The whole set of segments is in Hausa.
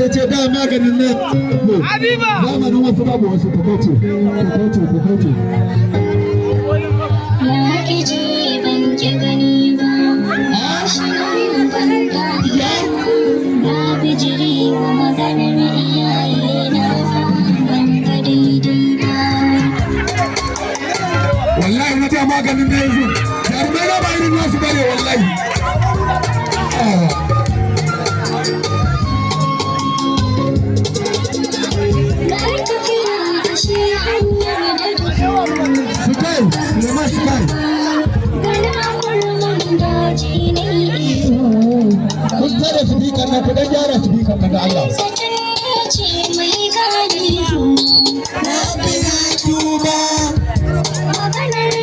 ya ce da maganin nan zamanin wasu babu wasu ta kauce. Na ji ban ki gani ba, shi ban dariya, na bijiri wa maganar iyaye na ban ga daidai ba. Wallahi na ta maganin da yanzu, jarumai na ba irin nasu bane wallahi. Kun tare su bi kan ku dan gyara su bi kan da Allah. Tuba.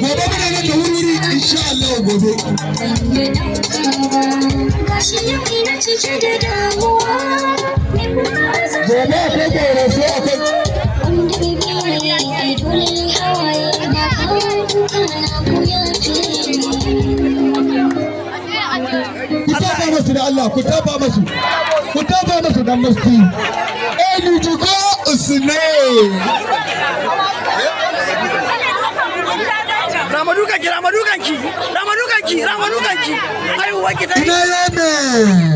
Gobe muna nan da wuri insha Allah gobe. Gobe akwai gauro sai akwai. Masu da Allah ku taba masu dan masu elu jugo usne ramadukanki aiwa ki